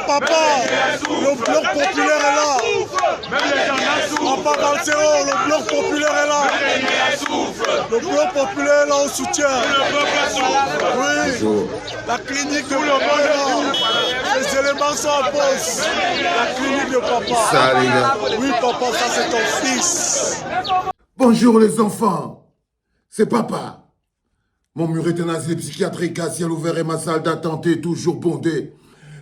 Papa, le bloc populaire est là. Papa Balsero, le bloc populaire est là. Le bloc populaire est là, on soutient. Oui, la clinique de papa est là. Les éléments sont en pause. La clinique de papa. Ça, les gars. Oui, papa, ça c'est ton fils. Bonjour les enfants, c'est papa. Mon mur est un asile psychiatrique à ciel ouvert et ma salle d'attente est toujours bondée.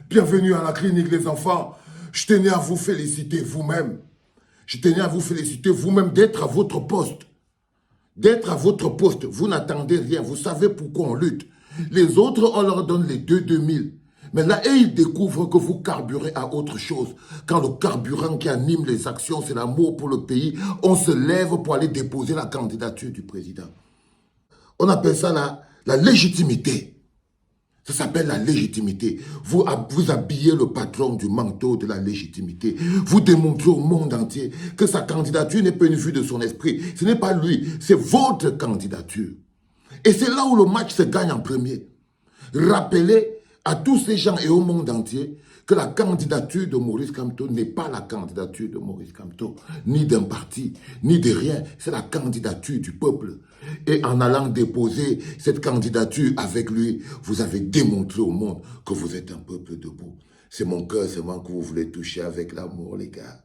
Bienvenue à la clinique les enfants. Je tenais à vous féliciter vous-même. Je tenais à vous féliciter vous-même d'être à votre poste. D'être à votre poste, vous n'attendez rien, vous savez pourquoi on lutte. Les autres, on leur donne les 2000. Mais là, ils découvrent que vous carburez à autre chose. Quand le carburant qui anime les actions, c'est l'amour pour le pays, on se lève pour aller déposer la candidature du président. On appelle ça la légitimité. Ça s'appelle la légitimité. Vous habillez le patron du manteau de la légitimité. Vous démontrez au monde entier que sa candidature n'est pas une vue de son esprit. Ce n'est pas lui, c'est votre candidature. Et c'est là où le match se gagne en premier. Rappelez à tous ces gens et au monde entier que la candidature de Maurice Kamto n'est pas la candidature de Maurice Kamto, ni d'un parti, ni de rien. C'est la candidature du peuple. Et en allant déposer cette candidature avec lui, vous avez démontré au monde que vous êtes un peuple debout. C'est mon cœur seulement que vous voulez toucher avec l'amour, les gars.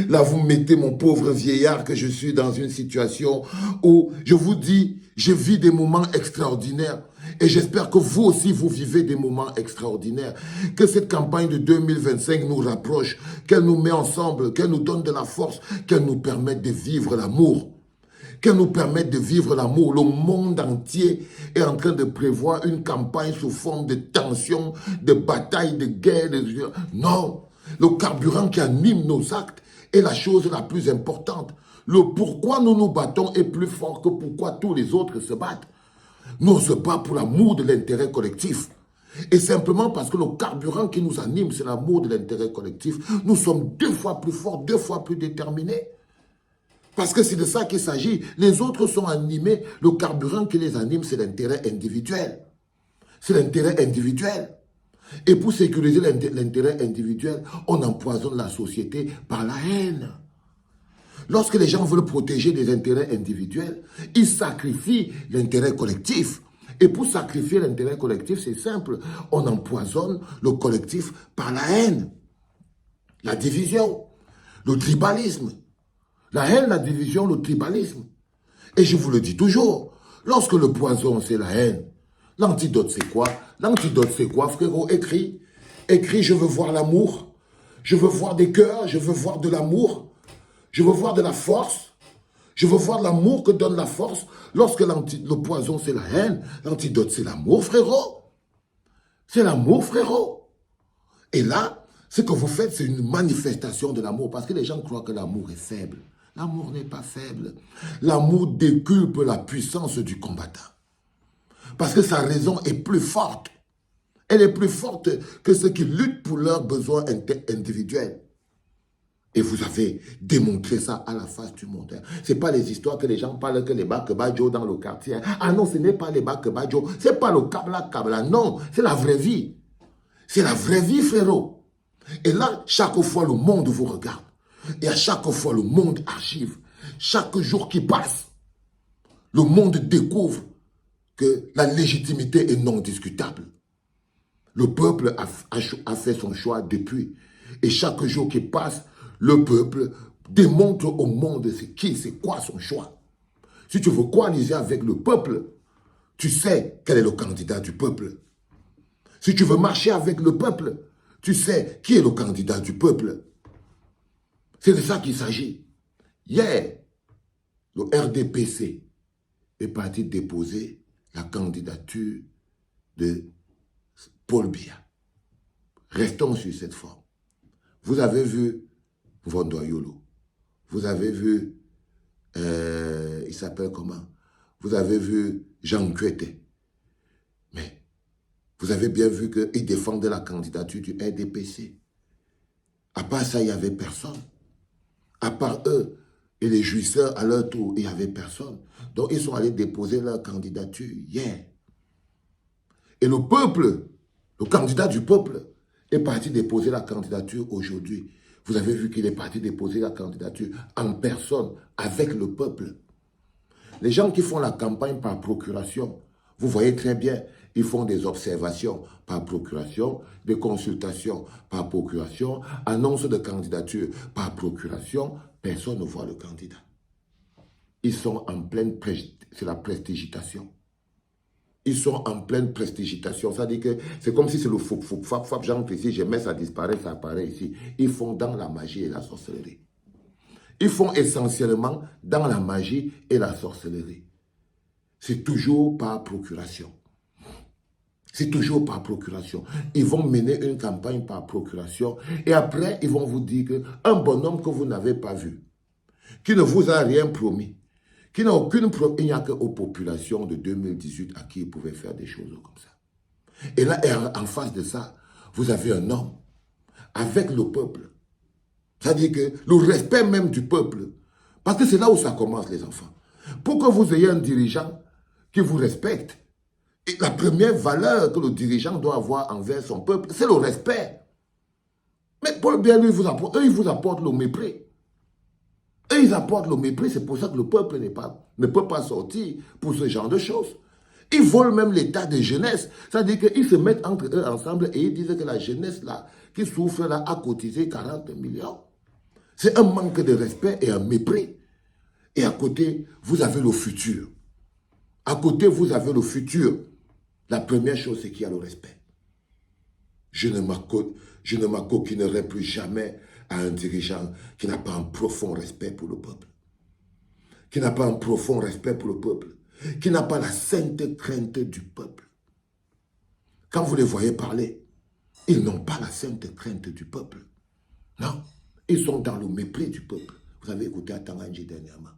Là, vous mettez mon pauvre vieillard que je suis dans une situation où, je vous dis, je vis des moments extraordinaires. Et j'espère que vous aussi, vous vivez des moments extraordinaires. Que cette campagne de 2025 nous rapproche, qu'elle nous met ensemble, qu'elle nous donne de la force, qu'elle nous permette de vivre l'amour. Qu'elle nous permette de vivre l'amour. Le monde entier est en train de prévoir une campagne sous forme de tension, de bataille, de guerre. Non, le carburant qui anime nos actes est la chose la plus importante. Le pourquoi nous nous battons est plus fort que pourquoi tous les autres se battent. Nous, on se bat pour l'amour de l'intérêt collectif. Et simplement parce que le carburant qui nous anime, c'est l'amour de l'intérêt collectif, nous sommes 2 fois plus forts, 2 fois plus déterminés. Parce que c'est de ça qu'il s'agit. Les autres sont animés. Le carburant qui les anime, c'est l'intérêt individuel. C'est l'intérêt individuel. Et pour sécuriser l'intérêt individuel, on empoisonne la société par la haine. Lorsque les gens veulent protéger les intérêts individuels, ils sacrifient l'intérêt collectif. Et pour sacrifier l'intérêt collectif, c'est simple. On empoisonne le collectif par la haine, la division, le tribalisme. La haine, la division, le tribalisme. Et je vous le dis toujours, lorsque le poison, c'est la haine, l'antidote, c'est quoi? L'antidote, c'est quoi, frérot? Écris, je veux voir l'amour, je veux voir des cœurs, je veux voir de l'amour, je veux voir de la force, je veux voir l'amour que donne la force. Lorsque le poison, c'est la haine, l'antidote, c'est l'amour, frérot. C'est l'amour, frérot. Et là, ce que vous faites, c'est une manifestation de l'amour, parce que les gens croient que l'amour est faible. L'amour n'est pas faible. L'amour décuple la puissance du combattant. Parce que sa raison est plus forte. Elle est plus forte que ceux qui luttent pour leurs besoins individuels. Et vous avez démontré ça à la face du monde. Ce n'est pas les histoires que les gens parlent que les Bakebadjo dans le quartier. Ah non, ce n'est pas les Bakebadjo. Ce n'est pas le Kabla. Non, c'est la vraie vie. C'est la vraie vie, frérot. Et là, chaque fois, le monde vous regarde. Et à chaque fois, le monde archive. Chaque jour qui passe, le monde découvre que la légitimité est non discutable. Le peuple a fait son choix depuis. Et chaque jour qui passe, le peuple démontre au monde c'est quoi son choix. Si tu veux coaliser avec le peuple, tu sais quel est le candidat du peuple. Si tu veux marcher avec le peuple, tu sais qui est le candidat du peuple. C'est de ça qu'il s'agit. Hier, le RDPC est parti déposer la candidature de Paul Biya. Restons sur cette forme. Vous avez vu Vondoyolo. Vous avez vu, il s'appelle comment? Vous avez vu Jean Kuete. Mais vous avez bien vu qu'ils défendaient la candidature du RDPC. À part ça, il n'y avait personne. À part eux et les jouisseurs à leur tour, il n'y avait personne. Donc, ils sont allés déposer leur candidature hier. Et le peuple, le candidat du peuple, est parti déposer la candidature aujourd'hui. Vous avez vu qu'il est parti déposer la candidature en personne, avec le peuple. Les gens qui font la campagne par procuration, vous voyez très bien, ils font des observations par procuration, des consultations par procuration, annonces de candidature par procuration. Personne ne voit le candidat. Ils sont en pleine, c'est la prestigitation. Ils sont en pleine prestigitation. Ça dit que c'est comme si c'est le foup, fap, fap, j'entre ici, je mets, ça disparaît, ça apparaît ici. Ils font dans la magie et la sorcellerie. Ils font essentiellement dans la magie et la sorcellerie. C'est toujours par procuration. C'est toujours par procuration. Ils vont mener une campagne par procuration et après, ils vont vous dire qu'un bonhomme que vous n'avez pas vu, qui ne vous a rien promis, qui n'a aucune promesse, il n'y a qu'aux populations de 2018 à qui il pouvait faire des choses comme ça. Et là, en face de ça, vous avez un homme avec le peuple. C'est-à-dire que le respect même du peuple, parce que c'est là où ça commence les enfants. Pour que vous ayez un dirigeant qui vous respecte, et la première valeur que le dirigeant doit avoir envers son peuple, c'est le respect. Mais Paul Biya, lui, eux, ils vous apportent le mépris. Eux, ils apportent le mépris, c'est pour ça que le peuple ne peut pas sortir pour ce genre de choses. Ils volent même l'état de jeunesse. C'est-à-dire qu'ils se mettent entre eux ensemble et ils disent que la jeunesse là, qui souffre là, a cotisé 40 millions. C'est un manque de respect et un mépris. Et à côté, vous avez le futur. À côté, vous avez le futur. La première chose, c'est qu'il y a le respect. Je ne m'acoquinerai plus jamais à un dirigeant qui n'a pas un profond respect pour le peuple. Qui n'a pas un profond respect pour le peuple. Qui n'a pas la sainte crainte du peuple. Quand vous les voyez parler, ils n'ont pas la sainte crainte du peuple. Non, ils sont dans le mépris du peuple. Vous avez écouté Atanganji dernièrement.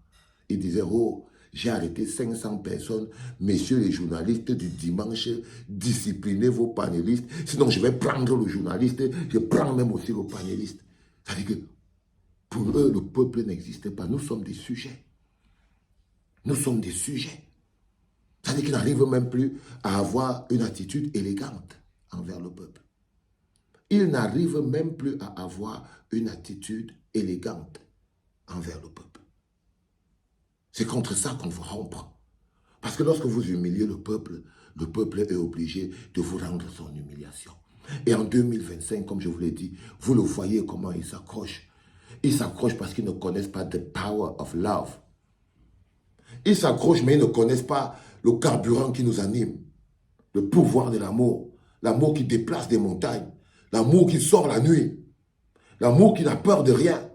Il disait, oh, j'ai arrêté 500 personnes, messieurs les journalistes du dimanche, disciplinez vos panélistes, sinon je vais prendre le journaliste, je prends même aussi le panéliste. C'est-à-dire que pour eux, le peuple n'existe pas. Nous sommes des sujets. Nous sommes des sujets. C'est-à-dire qu'ils n'arrivent même plus à avoir une attitude élégante envers le peuple. Ils n'arrivent même plus à avoir une attitude élégante envers le peuple. C'est contre ça qu'on vous rompre. Parce que lorsque vous humiliez le peuple est obligé de vous rendre son humiliation. Et en 2025, comme je vous l'ai dit, vous le voyez comment ils s'accrochent. Ils s'accrochent parce qu'ils ne connaissent pas the power of love. Ils s'accrochent, mais ils ne connaissent pas le carburant qui nous anime. Le pouvoir de l'amour. L'amour qui déplace des montagnes. L'amour qui sort la nuit. L'amour qui n'a peur de rien.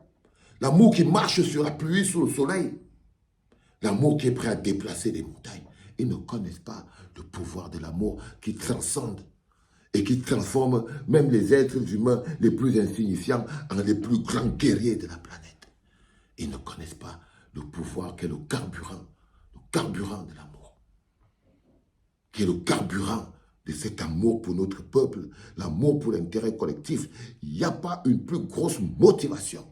L'amour qui marche sur la pluie, sous le soleil. L'amour qui est prêt à déplacer des montagnes. Ils ne connaissent pas le pouvoir de l'amour qui transcende et qui transforme même les êtres humains les plus insignifiants en les plus grands guerriers de la planète. Ils ne connaissent pas le pouvoir qu'est le carburant de l'amour, qui est le carburant de cet amour pour notre peuple, l'amour pour l'intérêt collectif. Il n'y a pas une plus grosse motivation.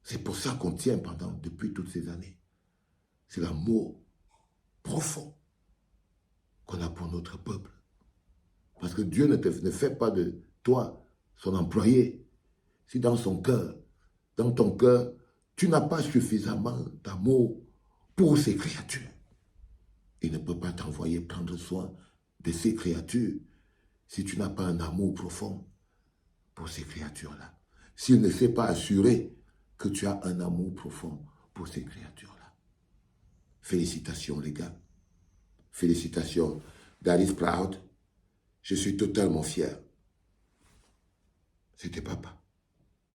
C'est pour ça qu'on tient depuis toutes ces années. C'est l'amour profond qu'on a pour notre peuple. Parce que Dieu ne fait pas de toi son employé. Si dans son cœur, dans ton cœur, tu n'as pas suffisamment d'amour pour ces créatures, il ne peut pas t'envoyer prendre soin de ces créatures si tu n'as pas un amour profond pour ces créatures-là. S'il ne s'est pas assuré que tu as un amour profond pour ces créatures-là. Félicitations les gars. Félicitations. That is proud. Je suis totalement fier. C'était papa.